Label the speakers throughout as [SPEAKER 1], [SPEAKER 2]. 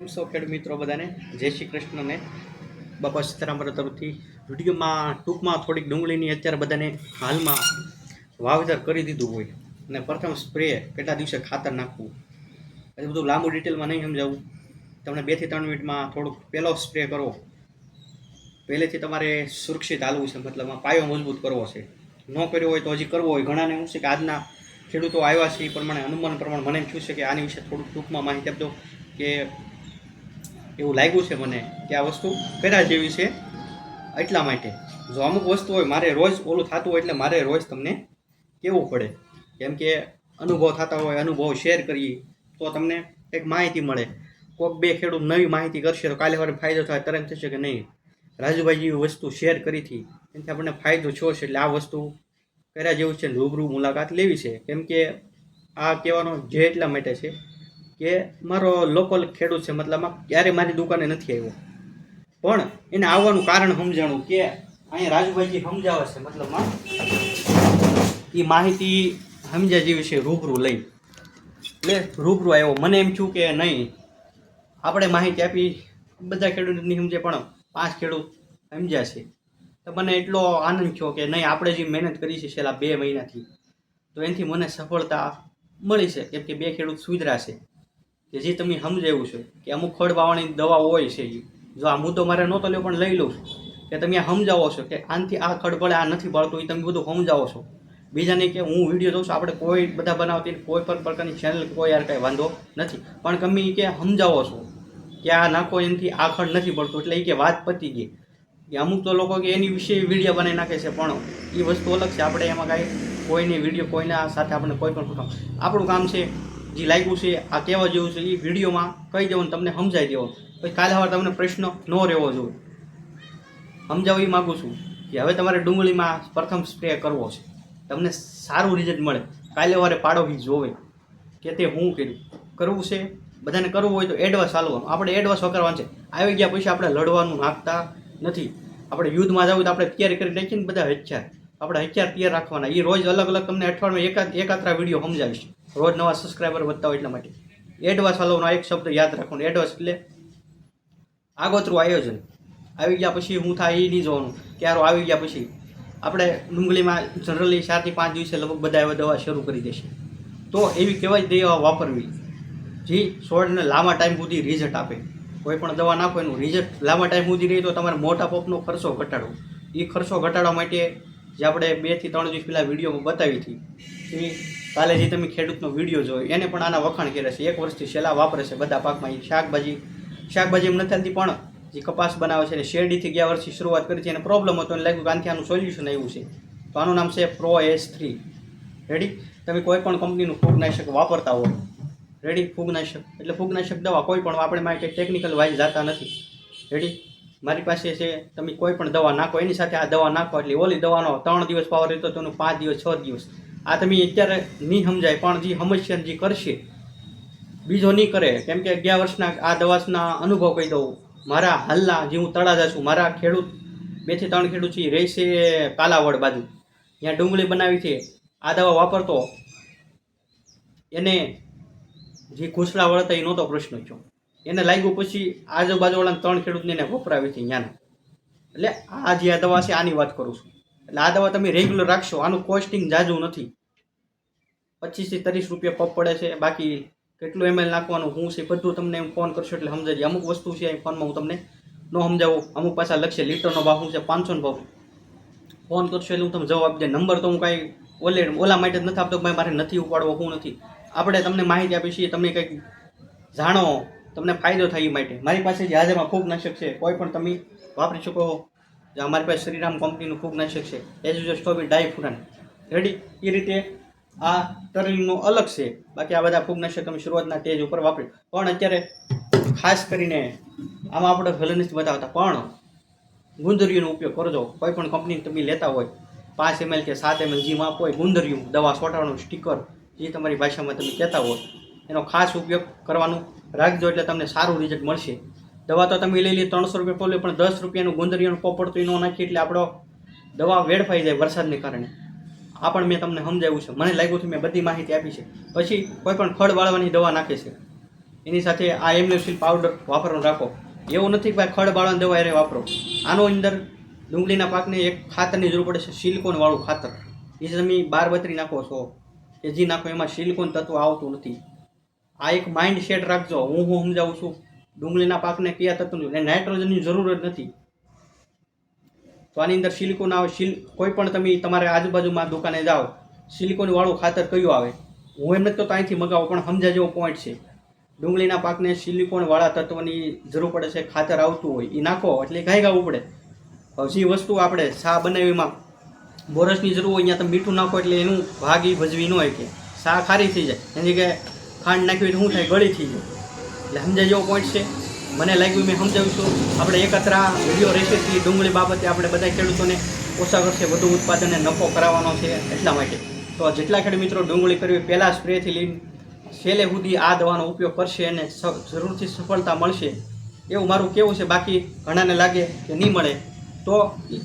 [SPEAKER 1] સૌ ખેડૂત મિત્રો બધાને જય શ્રી કૃષ્ણને બાપા સીતારામ તરફથી વિડીયોમાં ટૂંકમાં થોડીક ડુંગળીની અત્યારે બધાને હાલમાં વાવેતર કરી દીધું હોય અને પ્રથમ સ્પ્રે કેટલા દિવસે ખાતર નાખવું એ બધું લાંબુ ડિટેલમાં નહીં સમજાવું. તમને 2 થી 3 મિનિટમાં થોડુંક પહેલો સ્પ્રે કરવો, પહેલેથી તમારે સુરક્ષિત હાલવું છે, મતલબ પાયો મજબૂત કરવો છે. ન કર્યો હોય તો હજી કરવો હોય. ઘણાને શું છે કે આજના ખેડૂતો આવ્યા છે એ પ્રમાણે અનુમાન પ્રમાણે મને એમ થયું છે કે આની વિશે થોડુંક ટૂંકમાં માહિતી આપજો કે એવું લાગ્યું છે મને કે આ વસ્તુ કર્યા જેવી છે. એટલા માટે જો અમુક વસ્તુ હોય મારે રોજ ઓલું થતું હોય એટલે મારે રોજ તમને કહેવું પડે, કેમ કે અનુભવ થતા હોય, અનુભવ શેર કરીએ તો તમને એક માહિતી મળે. કોઈક બે ખેડૂત નવી માહિતી કરશે તો કાલે વારે ફાયદો થાય, તરત થશે કે નહીં રાજુભાઈ જેવી વસ્તુ શેર કરી હતી એનાથી આપણને ફાયદો થયો છે, એટલે આ વસ્તુ કર્યા જેવું છે, રૂબરૂ મુલાકાત લેવી છે. કેમ કે આ કહેવાનો જે એટલા માટે છે કે મારો લોકલ ખેડૂત છે, મતલબમાં ક્યારે મારી દુકાને નથી આવ્યો, પણ એને આવવાનું કારણ સમજાણું કે અહીંયા રાજુભાઈજી સમજાવે છે, મતલબમાં એ માહિતી સમજ્યા જેવી છે રૂબરૂ લઈ, એટલે રૂબરૂ આવ્યો. મને એમ થયું કે નહીં આપણે માહિતી આપી બધા ખેડૂત નહીં સમજે પણ 5 ખેડૂત સમજ્યા છે, તો મને એટલો આનંદ થયો કે નહીં આપણે જે મહેનત કરી છે છેલ્લા 2 મહિનાથી તો એનાથી મને સફળતા મળી છે. કેમ કે 2 ખેડૂત સુધરા છે કે જે તમે સમજાવ્યું છે કે અમુક ખડ બાવવાની દવાઓ હોય છે. જો આ મુદ્દો મારે નહોતો લ્યો પણ લઈ લઉં છું કે તમે આ સમજાવો છો કે આનાથી આ ખડ પડે, આ નથી પડતું, એ તમે બધું સમજાવો છો બીજાને. કે હું વિડીયો જોઉં છું, આપણે કોઈ બધા બનાવતી કોઈ પણ પ્રકારની ચેનલ કોઈ યાર કાંઈ વાંધો નથી, પણ તમે કે સમજાવો છો કે આ નાખો એનાથી આ ખડ નથી પડતું, એટલે એ કે વાત પતી ગઈ. કે અમુક તો લોકો કે એની વિશે વિડીયો બનાવી નાખે છે, પણ એ વસ્તુ અલગ છે. આપણે એમાં કાંઈ કોઈની વિડીયો કોઈના સાથે આપણે કોઈ પણ કામ, આપણું કામ છે જે લાગ્યું છે આ કહેવા જેવું છે એ વિડીયોમાં કહી દેવું, તમને સમજાવી દેવો. પછી કાલે સવારે તમને પ્રશ્ન ન રહેવો જોઈએ. સમજાવવા એ માગું છું કે હવે તમારે ડુંગળીમાં પ્રથમ સ્પ્રે કરવો છે, તમને સારું રિઝલ્ટ મળે. કાલે સવારે પાડોશી જોવે કે તે હું કર્યું કરવું છે. બધાને કરવું હોય તો એડવાન્સ હાલવાનું, આપણે એડવાન્સ વકરવાનું છે. આવી ગયા પછી આપણે લડવાનું નાખતા નથી. આપણે યુદ્ધમાં જવું તો આપણે તૈયારી કરી નાખીને બધા હથિયાર, આપણે હથિયાર તૈયાર રાખવાના. એ રોજ અલગ અલગ તમને અઠવાડિયામાં એકાત્રા વિડીયો સમજાવીશ. રોજ નવા સબસ્ક્રાઈબર વધતા હોય એટલા માટે એડવાન્સ હાલવાનો એક શબ્દ યાદ રાખવાનો. એડવાન્સ એટલે આગોતરું આયોજન. આવી ગયા પછી હું થાય એ નહીં જોવાનું કે યાર આવી ગયા પછી આપણે ડુંગળીમાં જનરલી 4 થી 5 દિવસે લગભગ બધા એવા દવા શરૂ કરી દેશે. તો એવી કહેવાય દવા વાપરવી જે છોડને લાંબા ટાઈમ સુધી રિઝલ્ટ આપે. કોઈ પણ દવા નાખો એનું રિઝલ્ટ લાંબા ટાઈમ સુધી રહે તો તમારે મોટા પપનો ખર્ચો ઘટાડવો. એ ખર્ચો ઘટાડવા માટે જે આપણે 2 થી 3 દિવસ પહેલાં વિડીયોમાં બતાવી હતી એ કાલે જે તમે ખેડૂતનો વિડીયો જોયો એને પણ આના વખાણ કર્યા છે. 1 વર્ષથી છેલ્લા વાપરે છે બધા પાકમાં. એ શાકભાજી એમ નથી થતી, પણ જે કપાસ બનાવે છે એને શેરડીથી ગયા વર્ષથી શરૂઆત કરી છે. એને પ્રોબ્લેમ હતો એને લાગ્યું કે આનાથી આનું સોલ્યુશન આવ્યું છે, તો આનું નામ છે પ્રો S3. રેડી? તમે કોઈ પણ કંપનીનું ફૂગનાશક વાપરતા હોય, રેડી? ફૂગનાશક એટલે ફૂગનાશક દવા કોઈ પણ આપણે માટે ટેકનિકલ વાઇઝ જતા નથી. રેડી? મારી પાસે છે, તમે કોઈ પણ દવા નાખો એની સાથે આ દવા નાખો એટલે ઓલી દવાનો 3 દિવસ પાવર રહેતો તો એનું 5 દિવસ 6 દિવસ. આ તમે અત્યારે નહીં સમજાય, પણ જે સમસ્યા જે કરશે બીજો નહીં કરે. કેમ કે 11 વર્ષના આ દવાના અનુભવ કહી દઉં. મારા હાલના જે હું તળાજા છું, મારા ખેડૂત 2 થી 3 ખેડૂત છે રહે છે કાલાવડ બાજુ, ત્યાં ડુંગળી બનાવી છે. આ દવા વાપરતો એને જે ઘૂસડા વળતા એ નહોતો પ્રશ્ન થયો. એને લાગ્યું પછી આજુબાજુવાળાને 3 ખેડૂતને એને વપરાવી છે ત્યાંના. એટલે આ જે આ દવા છે આની વાત કરું છું. એટલે આ દવા તમે રેગ્યુલર રાખશો. આનું કોસ્ટિંગ જાજુ નથી, 25 થી 30 રૂપિયા પપ પડે છે. બાકી કેટલું ml નાખવાનું શું છે બધું તમને ફોન કરશો એટલે સમજાય. અમુક વસ્તુ છે એ ફોનમાં હું તમને ન સમજાવું. અમુક પાછા લખશે લીટરનો ભાવ શું છે 500 નો ભાવ. ફોન કરશો એટલે હું તમને જવાબ આપી દે. નંબર તો હું કાંઈ ઓલા માટે જ નથી આપતો ભાઈ મારે નથી ઉપાડવો, હું નથી. આપણે તમને માહિતી આપી છીએ, તમે કંઈક જાણો, તમને ફાયદો થાય એ માટે. મારી પાસે જે હાજરમાં ફૂગનાશક છે કોઈ પણ તમે વાપરી શકો. અમારી પાસે શ્રીરામ કંપનીનું ફૂગનાશક છે, એઝ્યુઝર સ્ટોબી ડાયફુરાન. રેડી? એ રીતે આ ટર્લિંગનું અલગ છે. બાકી આ બધા ફૂગનાશક તમે શરૂઆતના સ્ટેજ ઉપર વાપરી. પણ અત્યારે ખાસ કરીને આમાં આપણે ભલે નથી બતાવતા, પણ ગુંદરીઓનો ઉપયોગ કરજો. કોઈ પણ કંપની તમે લેતા હોય 5 ml કે 7 ml જે માપ હોય, ગુંદરિયું દવા છોટાવાનું સ્ટીકર જે તમારી ભાષામાં તમે કહેતા હોય એનો ખાસ ઉપયોગ કરવાનું રાખજો, એટલે તમને સારું રિઝલ્ટ મળશે. દવા તો તમે લઈ લે 300 રૂપિયા પોલે, પણ 10 રૂપિયાનું ગુંદરીઓનું પોપડ તો ન નાખી એટલે આપણો દવા વેડફાઈ જાય વરસાદને કારણે. આ પણ મેં તમને સમજાવ્યું છે. મને લાગ્યું હતું મેં બધી માહિતી આપી છે. પછી કોઈ પણ ખડ વાળવાની દવા નાખે છે એની સાથે આ એમ્યુસિલ પાવડર વાપરવાનું રાખો. એવું નથી કે ભાઈ ખડ બાળવાની દવા એ વાપરો. આનો અંદર ડુંગળીના પાકને એક ખાતરની જરૂર પડે છે, સિલિકોનવાળું ખાતર. એ તમે 12-32 નાખો છો કે જે નાખો એમાં સિલિકોન તત્વ આવતું નથી. આ એક માઇન્ડ સેટ રાખજો. હું સમજાવું છું ડુંગળીના પાકને કયા તત્વની નાઇટ્રોજનની જરૂર જ નથી. તો આની અંદર સિલિકોન આવે. કોઈ પણ તમે તમારે આજુબાજુમાં દુકાને જાઓ, સિલિકોનવાળું ખાતર કયું આવે? હું એમ નથી તો અહીંથી મગાવો, પણ સમજા જેવો પોઈન્ટ છે. ડુંગળીના પાકને સિલિકોનવાળા તત્વની જરૂર પડે છે. ખાતર આવતું હોય એ નાખો એટલે ઘાય ઉપડે. જે વસ્તુ આપણે શા બનાવીમાં બોરસની જરૂર હોય અહીંયા તમે મીઠું નાખો એટલે એનું ભાગ એ ભજવી ન હોય કે શા ખારી થઈ જાય. એની જગ્યાએ ખાંડ નાખવી તો શું થાય? ગળી થઈ જાય. એટલે સમજાય જેવો પોઈન્ટ છે. મને લાગ્યું મેં સમજાવીશું. આપણે એકત્ર વિડીયો રેસીપી ડુંગળી બાબતે આપણે બધા ખેડૂતોને ઓછા કરશે વધુ ઉત્પાદનને નફો કરાવવાનો છે એટલા માટે. તો જેટલા ખેડૂત મિત્રો ડુંગળી કરવી પહેલાં સ્પ્રેથી લઈને છેલ્લે સુધી આ દવાનો ઉપયોગ કરશે અને જરૂરથી સફળતા મળશે એવું મારું કહેવું છે. બાકી ઘણાને લાગે કે નહીં મળે તો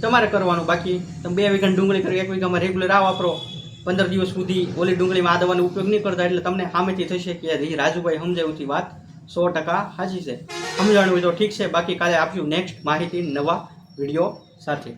[SPEAKER 1] તમારે કરવાનું. બાકી તમે 2 વીઘાની ડુંગળી કરી 1 વીઘામાં રેગ્યુલર આ વાપરો, 15 દિવસ સુધી ઓલી ડુંગળીમાં આ દવાનો ઉપયોગ નહીં કરતા એટલે તમને સામેથી થશે કે રાજુભાઈ સમજાવ્યુંથી વાત 100% સાચી છે. સમજાણું હોય તો ઠીક છે. બાકી કાલે આપ્યું નેક્સ્ટ માહિતી નવા વિડીયો સાથે.